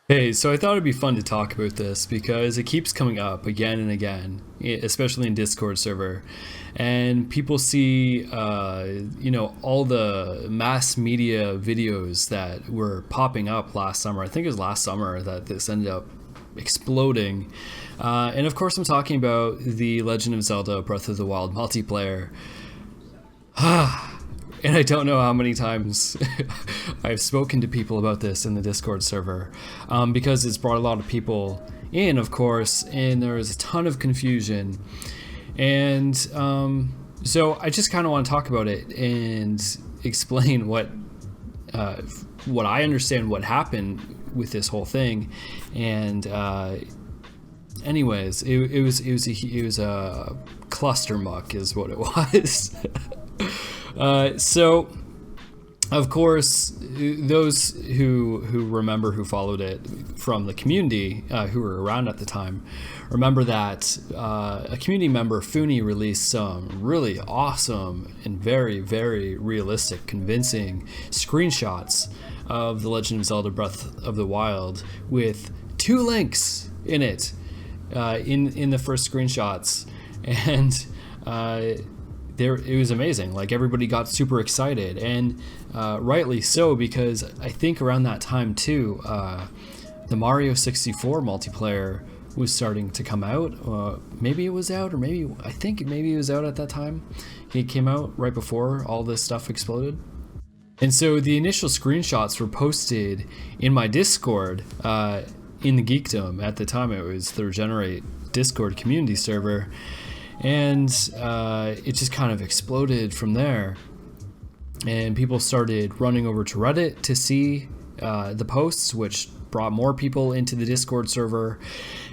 Hey, so I thought it'd be fun to talk about this because it keeps coming up again and again, especially in Discord server. And people see, all the mass media videos that were popping up last summer. I think it was last summer that this ended up exploding. And of course, I'm talking about the Legend of Zelda Breath of the Wild multiplayer. And I don't know how many times I've spoken to people about this in the Discord server, because it's brought a lot of people in, of course, and there was a ton of confusion. And so I just kind of want to talk about it and explain what I understand what happened with this whole thing. And anyways, it was a cluster muck, is what it was. So, of course, those who remember, who followed it from the community, who were around at the time, remember that a community member, Funi, released some really awesome and very, very realistic, convincing screenshots of The Legend of Zelda Breath of the Wild with two links in it, in the first screenshots. And it was amazing. Like, everybody got super excited, and rightly so, because I think around that time too, the Mario 64 multiplayer was starting to come out. Maybe it was out, or I think maybe it was out at that time. It came out right before all this stuff exploded. And so the initial screenshots were posted in my Discord, in the Geekdom. At the time, it was the Regenerate Discord community server. And it just kind of exploded from there. And people started running over to Reddit to see the posts, which brought more people into the Discord server.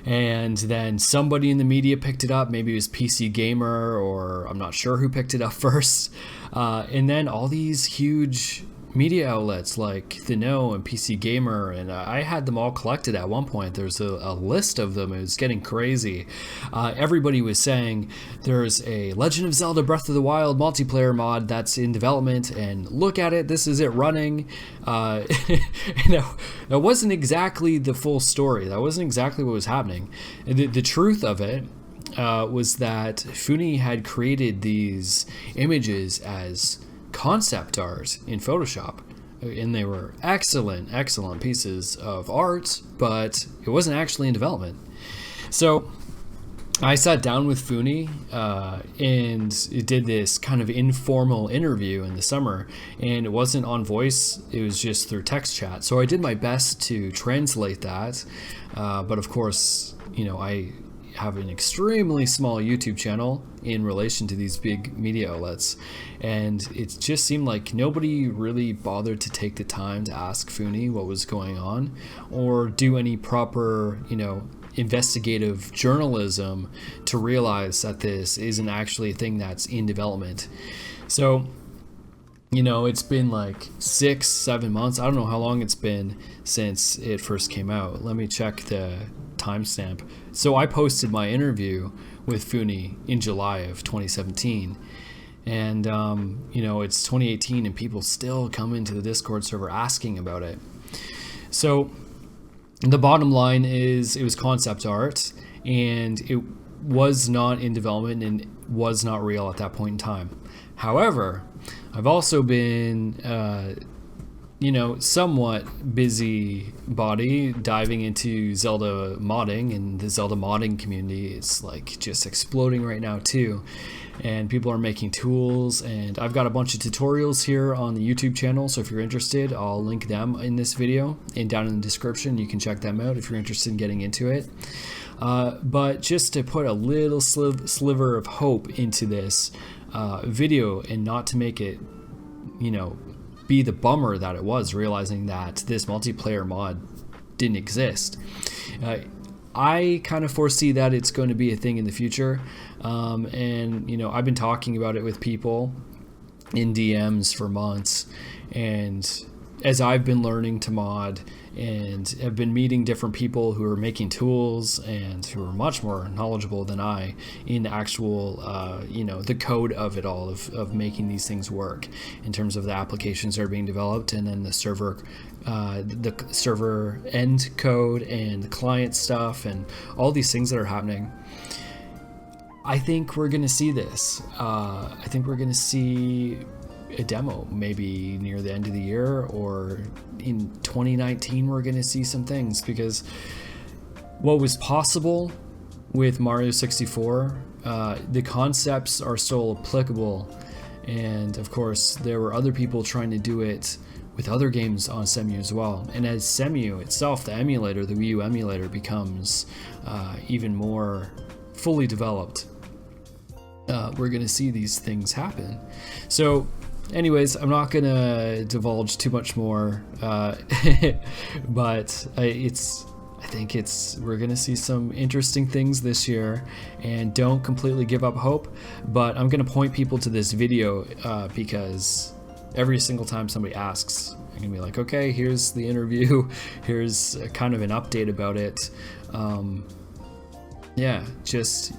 And then somebody in the media picked it up. Maybe it was PC Gamer, or I'm not sure who picked it up first. And then all these huge media outlets like The Know and PC Gamer, and I had them all collected at one point. There's a list of them. It was getting crazy. Everybody was saying there's a Legend of Zelda Breath of the Wild multiplayer mod that's in development, and look at it, this is it running. That wasn't exactly the full story. That wasn't exactly what was happening. The truth of it was that Funi had created these images as concept art in Photoshop, and they were excellent pieces of art, but it wasn't actually in development. So I sat down with Funi and did this kind of informal interview in the summer, and it wasn't on voice, it was just through text chat. So I did my best to translate that, but of course, I have an extremely small YouTube channel in relation to these big media outlets, and it just seemed like nobody really bothered to take the time to ask Funi what was going on, or do any proper, investigative journalism to realize that this isn't actually a thing that's in development. So, it's been like 6-7 months. I don't know how long it's been since it first came out. Let me check the timestamp. So I posted my interview with Funi in July of 2017, and it's 2018 and people still come into the Discord server asking about it. So the bottom line is, it was concept art, and it was not in development and was not real at that point in time. However, I've also been somewhat busybody diving into Zelda modding, and the Zelda modding community is like just exploding right now too. And people are making tools, and I've got a bunch of tutorials here on the YouTube channel, so if you're interested, I'll link them in this video and down in the description. You can check them out if you're interested in getting into it. But just to put a little sliver of hope into this video, and not to make it, be the bummer that it was, realizing that this multiplayer mod didn't exist. I kind of foresee that it's going to be a thing in the future, and I've been talking about it with people in DMs for months, and as I've been learning to mod and have been meeting different people who are making tools and who are much more knowledgeable than I in in the code of it all, of making these things work in terms of the applications that are being developed, and then the server end code and the client stuff and all these things that are happening. I think we're going to see this. I think we're going to see a demo maybe near the end of the year, or in 2019 we're going to see some things, because what was possible with Mario 64, the concepts are still applicable, and of course there were other people trying to do it with other games on Cemu as well. And as Cemu itself, the emulator, the Wii U emulator, becomes even more fully developed, we're going to see these things happen. So anyways, I'm not going to divulge too much more, but I think we're going to see some interesting things this year, and don't completely give up hope. But I'm going to point people to this video because every single time somebody asks, I'm going to be like, okay, here's the interview, here's kind of an update about it. Yeah, just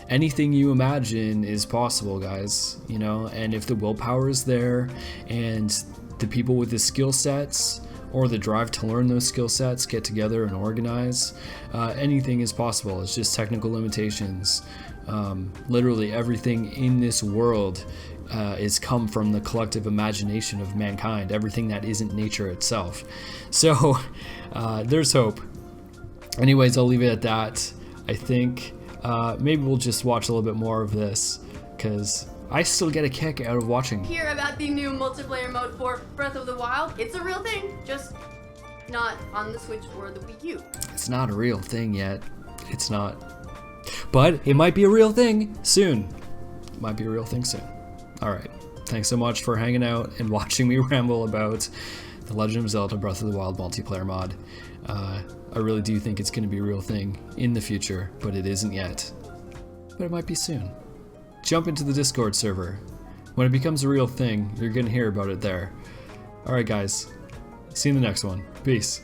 anything you imagine is possible, guys, you know, and if the willpower is there and the people with the skill sets or the drive to learn those skill sets get together and organize, anything is possible. It's just technical limitations. Literally everything in this world is come from the collective imagination of mankind, everything that isn't nature itself. So there's hope. Anyways, I'll leave it at that. I think maybe we'll just watch a little bit more of this, because I still get a kick out of watching. Hear about the new multiplayer mode for Breath of the Wild? It's a real thing, just not on the Switch or the Wii U. It's not a real thing yet. It's not. But it might be a real thing soon. It might be a real thing soon. Alright, thanks so much for hanging out and watching me ramble about The Legend of Zelda Breath of the Wild multiplayer mod. I really do think it's going to be a real thing in the future, but it isn't yet. But it might be soon. Jump into the Discord server. When it becomes a real thing, you're going to hear about it there. Alright guys, see you in the next one. Peace.